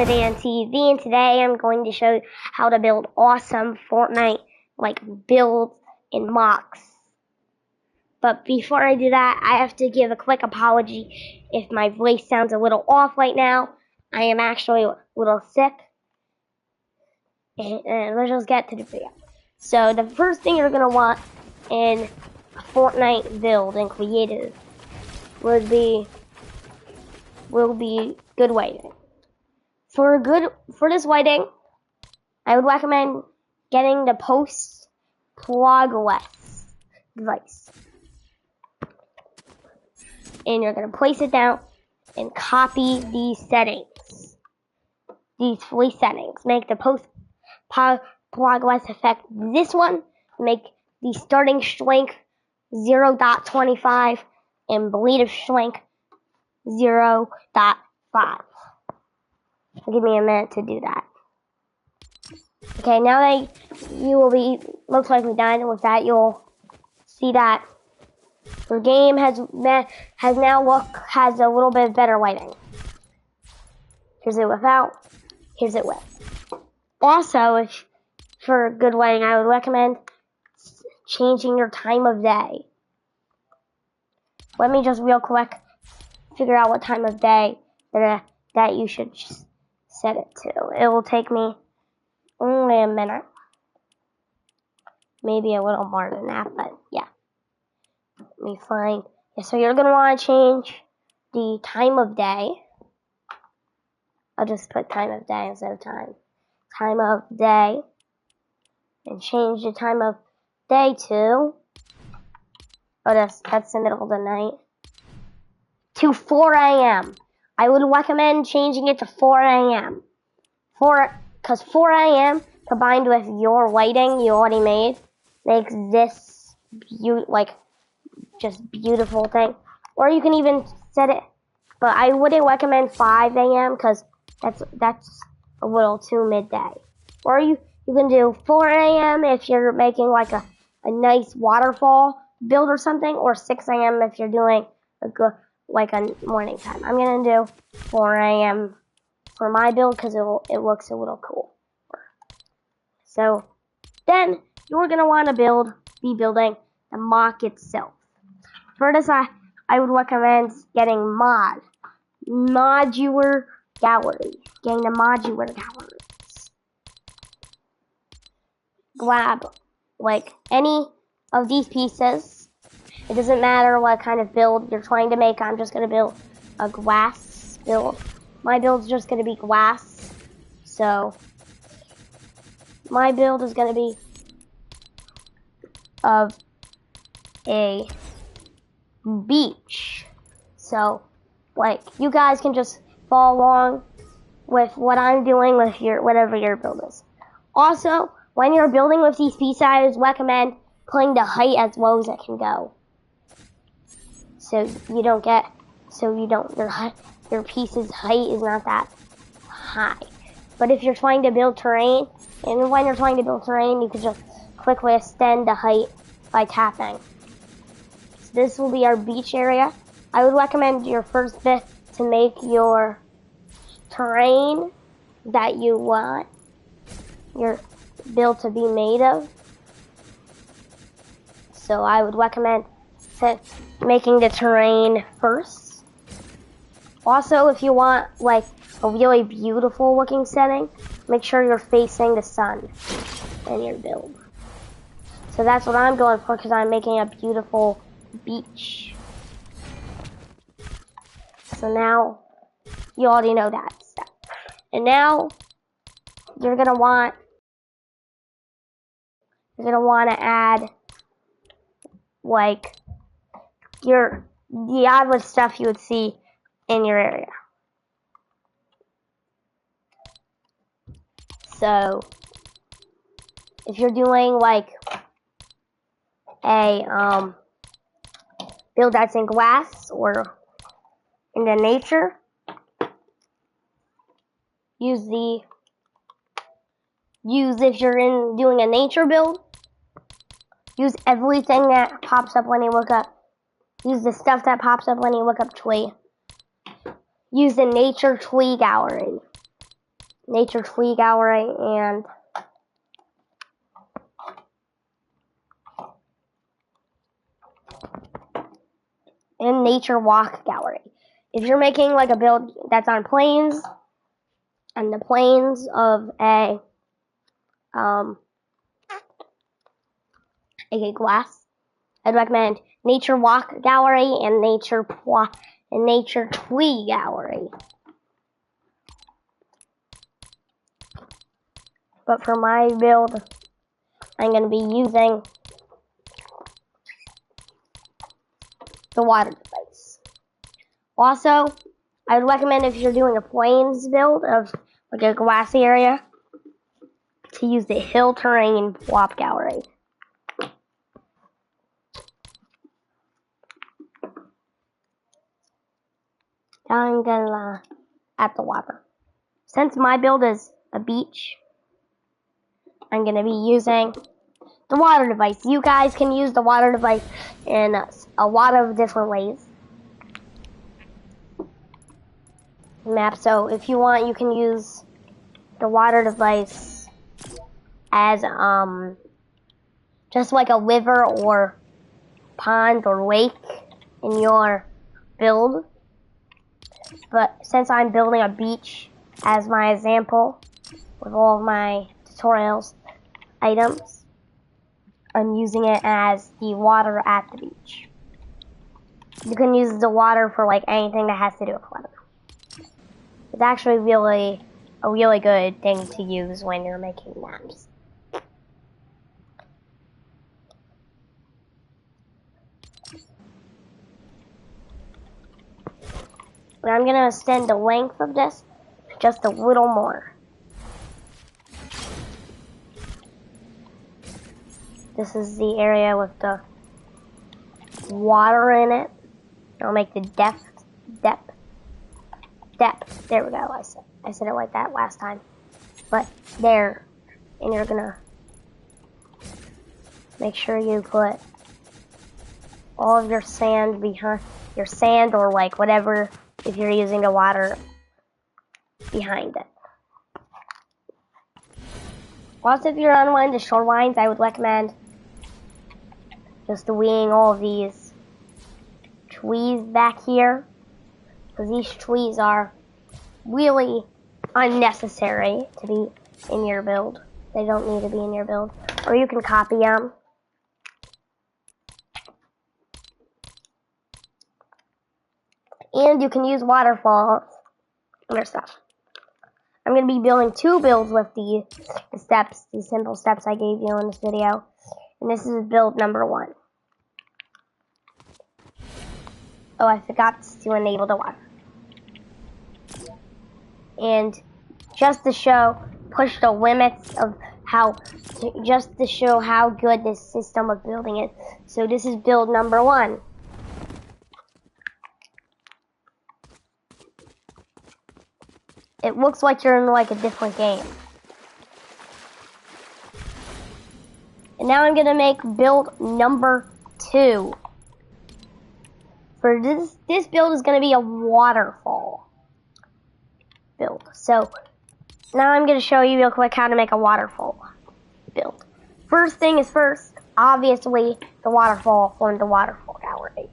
to DanTV, and today I'm going to show you how to build awesome Fortnite builds in mocks. But before I do that, I have to give a quick apology if my voice sounds a little off right now. I am actually a little sick. And let's just get to the video. So the first thing you're going to want in a Fortnite build in Creative will be good lighting. For this lighting, I would recommend getting the post progress device. And you're going to place it down and copy these settings. These 3 settings. Make the post progress effect this one. Make the starting shrink 0.25 and bleed of shrink 0.5. Give me a minute to do that. Okay, now that you will be most likely done with that, you'll see that your game has a little bit better lighting. Here's it without. Here's it with. Also, for good lighting, I would recommend changing your time of day. Let me just real quick figure out what time of day that you should set it to. It will take me only a minute. Maybe a little more than that, but yeah. Let me find. Yeah, so you're going to want to change the time of day. I'll just put time of day instead of time. Time of day. And change the time of day to, that's the middle of the night, to 4 a.m. I would recommend changing it to 4 a.m. Because 4 a.m. combined with your lighting you already made makes this just beautiful thing. Or you can even set it, but I wouldn't recommend 5 a.m. because that's a little too midday. Or you can do 4 a.m. if you're making a nice waterfall build or something, or 6 a.m. if you're doing a morning time. I'm gonna do 4 a.m. for my build because it looks a little cool. So then you're gonna want to be building the mock itself. For this, I would recommend getting modular gallery. Getting the modular galleries. Grab any of these pieces. It doesn't matter what kind of build you're trying to make. I'm just going to build a glass build. My build's just going to be glass. So my build is going to be of a beach. So you guys can just follow along with what I'm doing with whatever your build is. Also, when you're building with these pieces, I would recommend putting the height as low as it can go. So your piece's height is not that high. But if you're trying to build terrain, and when you're trying to build terrain, you can just quickly extend the height by tapping. So this will be our beach area. I would recommend your first bit to make your terrain that you want your build to be made of. So I would recommend making the terrain first. Also, if you want a really beautiful looking setting, make sure you're facing the sun in your build. So that's what I'm going for because I'm making a beautiful beach. So now you already know that step. And now you're gonna want to add the other stuff you would see in your area. So if you're doing a build that's in glass or in the nature, if you're doing a nature build, use everything that pops up when you look up. Use the stuff that pops up when you look up tree. Use the nature tree gallery. nature tree gallery and nature walk gallery. If you're making like a build that's on plains and the plains of a glass, I'd recommend nature walk gallery and nature tree gallery. But for my build, I'm going to be using the water device. Also, I would recommend if you're doing a plains build of like a grassy area to use the hill terrain swap gallery. Now I'm gonna add the water. Since my build is a beach, I'm gonna be using the water device. You guys can use the water device in a lot of different ways. Map. So if you want, you can use the water device as just like a river or pond or lake in your build. But since I'm building a beach as my example with all of my tutorials items, I'm using it as the water at the beach. You can use the water for like anything that has to do with water. It's actually a really good thing to use when you're making maps. And I'm gonna extend the length of this just a little more. This is the area with the water in it. I'll make the depth. There we go. I said it like that last time. But there, and you're gonna make sure you put all of your sand behind your sand or like whatever if you're using the water behind it. Also, if you're on one of the shorelines, I would recommend just weeding all of these trees back here, because these trees are really unnecessary to be in your build. They don't need to be in your build. Or you can copy them. And you can use Waterfall and their stuff. I'm going to be building 2 builds with the steps, the simple steps I gave you in this video. And this is build number 1. Oh, I forgot to enable the water. And just to push the limits of just to show how good this system of building is. So this is build number 1. It looks like you're in like a different game. And now I'm gonna make build number 2. For this build is gonna be a waterfall build. So now I'm gonna show you real quick how to make a waterfall build. First thing is first, obviously the waterfall from the waterfall gallery.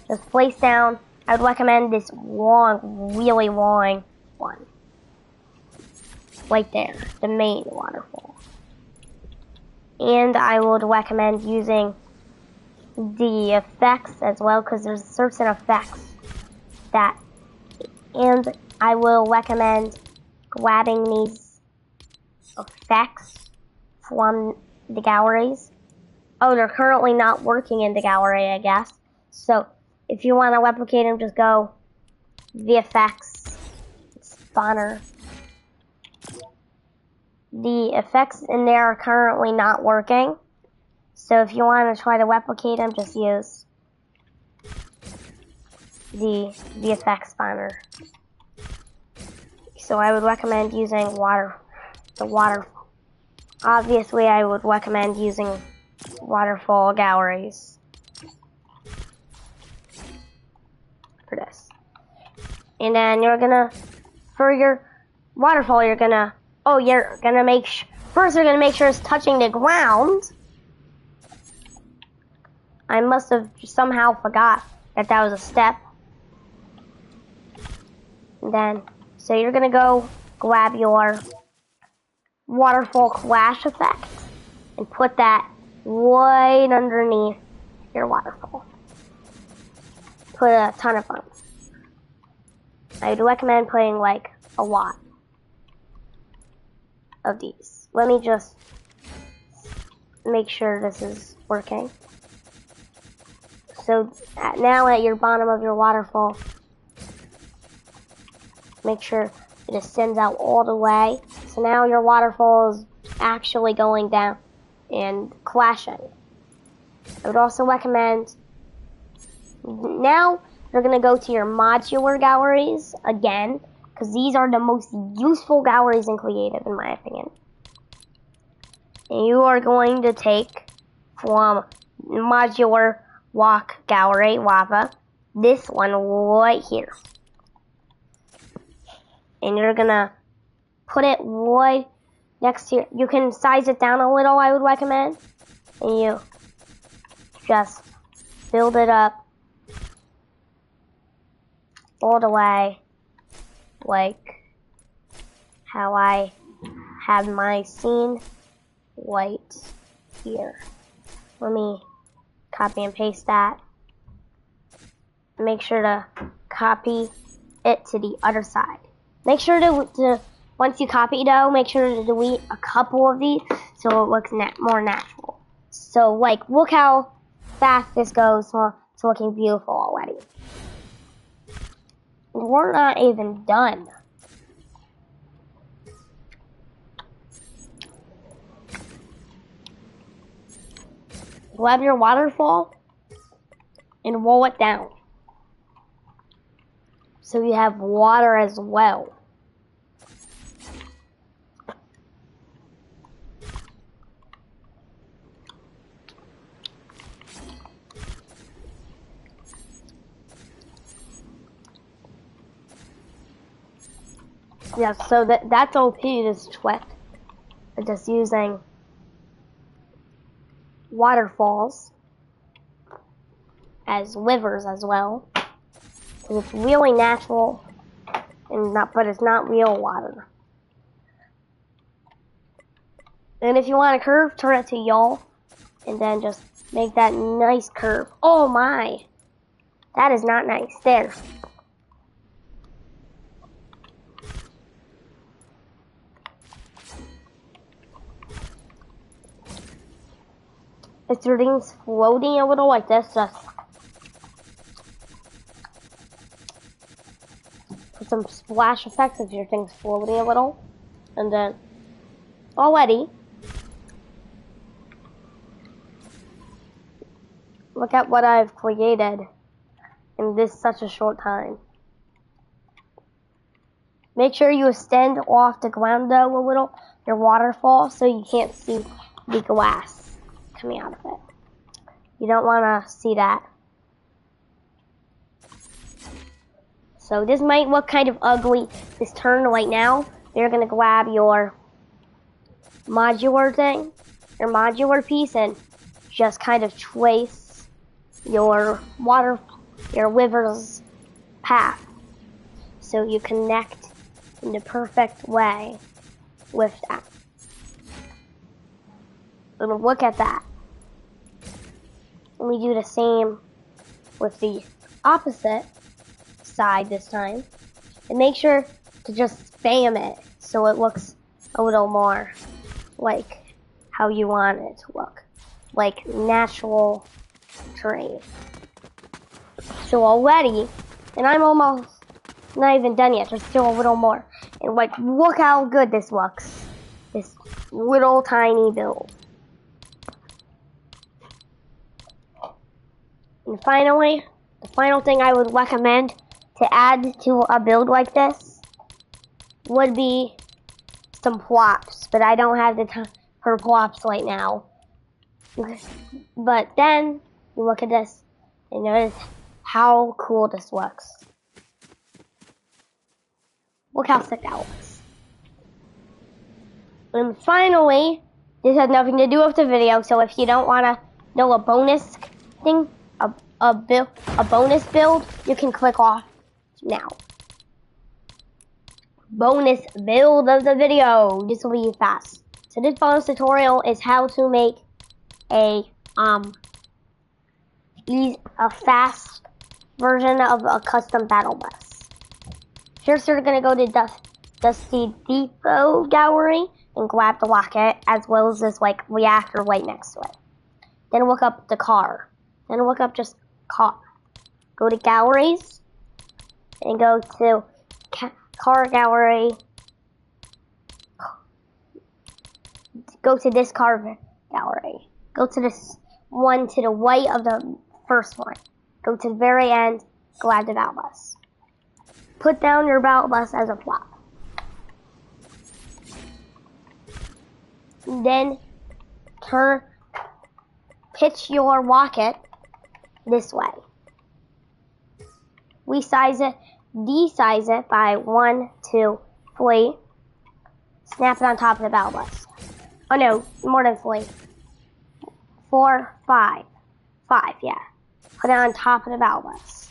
Just place down. I would recommend this long, really long one. Right there, the main waterfall. And I would recommend using the effects as well, because there's certain effects that, and I will recommend grabbing these effects from the galleries. Oh, they're currently not working in the gallery, I guess. So if you want to replicate them, just go the effects spawner. The effects in there are currently not working. So if you want to try to replicate them, just use the effects spawner. So I would recommend using the water. Obviously, I would recommend using waterfall galleries for this. And then you're gonna, for your waterfall, you're gonna make first you're gonna make sure it's touching the ground. I must have somehow forgot that was a step. And then, so you're gonna go grab your waterfall clash effect and put that right underneath your waterfall. Put a ton of them. I'd recommend putting like a lot of these. Let me just make sure this is working. So now at your bottom of your waterfall, make sure it extends out all the way. So now your waterfall is actually going down and clashing. I would also recommend, now you're going to go to your modular galleries again, because these are the most useful galleries in Creative, in my opinion. And you are going to take from modular walk gallery, lava, this one right here. And you're going to put it right next to you can size it down a little, I would recommend. And you just build it up all the way, like how I have my scene right here. Let me copy and paste that. Make sure to copy it to the other side. Make sure to once you copy though, make sure to delete a couple of these so it looks more natural. So like, look how fast this goes. So it's looking beautiful already. We're not even done. Grab your waterfall and roll it down. So you have water as well. Yeah, so that's OP, this trick. Just using waterfalls as rivers as well. And it's really natural, but it's not real water. And if you want a curve, turn it to y'all, and then just make that nice curve. Oh my! That is not nice. There. If your thing's floating a little like this, just put some splash effects if your thing's floating a little. And then, already, look at what I've created in this such a short time. Make sure you extend off the ground though a little, your waterfall, so you can't see the glass coming out of it. You don't want to see that. So this might look kind of ugly, this turn right now. You're going to grab your modular thing, your modular piece, and just kind of trace your river's path. So you connect in the perfect way with that. And look at that. And we do the same with the opposite side this time. And make sure to just spam it so it looks a little more like how you want it to look. Like natural terrain. So already, and I'm almost not even done yet, there's still a little more. And like, look how good this looks. This little tiny build. And finally, the final thing I would recommend to add to a build like this would be some props, but I don't have the time for props right now. But then, you look at this, and notice how cool this looks. Look how sick that looks. And finally, this has nothing to do with the video, so if you don't want to know a bonus thing, a bonus build, you can click off now. Bonus build of the video. This will be fast. So this bonus tutorial is how to make a fast version of a custom battle bus. First, you're gonna go to Dusty Depot Gallery and grab the rocket as well as this like reactor right next to it. Then look up the car. Then look up just car. Go to galleries and go to car gallery. Go to this car gallery. Go to this one to the right of the first one. Go to the very end, grab the battle bus. Put down your battle bus as a prop. Then pitch your rocket this way. Desize it by 1, 2, 3. Snap it on top of the battle bus. Oh no, more than 3. 4, 5. 5, yeah. Put it on top of the battle bus.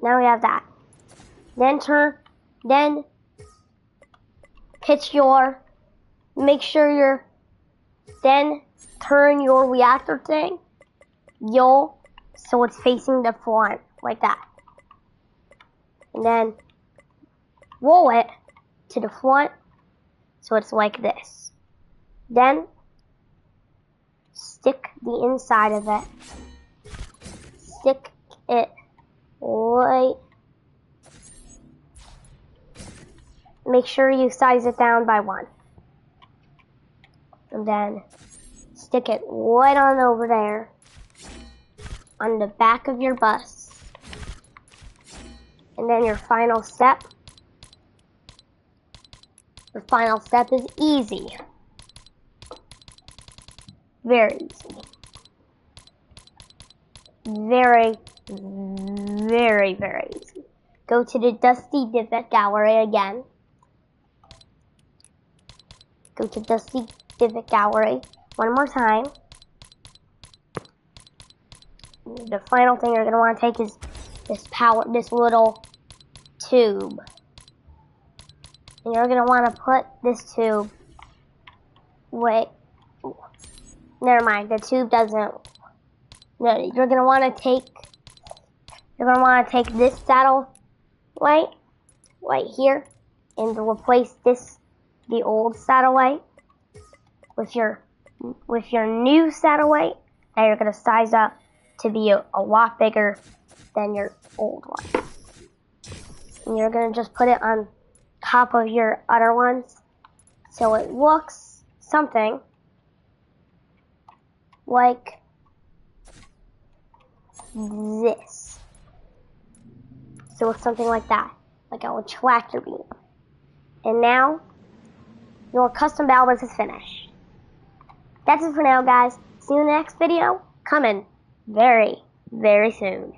Now we have that. Then then turn your reactor thing, so it's facing the front, like that. And then roll it to the front, so it's like this. Then stick the inside of it. Stick it right. Make sure you size it down by 1. And then stick it right on over there on the back of your bus. And then your final step. Your final step is easy. Very easy. Very, very, very easy. Go to the Dusty Divot Gallery again. Go to Dusty Divot Gallery one more time. The final thing you're going to want to take is this little tube. And you're going to want to put this tube, never mind, the tube doesn't, no, you're going to want to take this satellite right here and replace the old satellite with your new satellite that you're going to size up to be a lot bigger than your old one. And you're going to just put it on top of your other ones so it looks something like this. So it's something like that, like a tractor beam. And now your custom battle bus is finished. That's it for now, guys. See you in the next video. Coming very, very soon.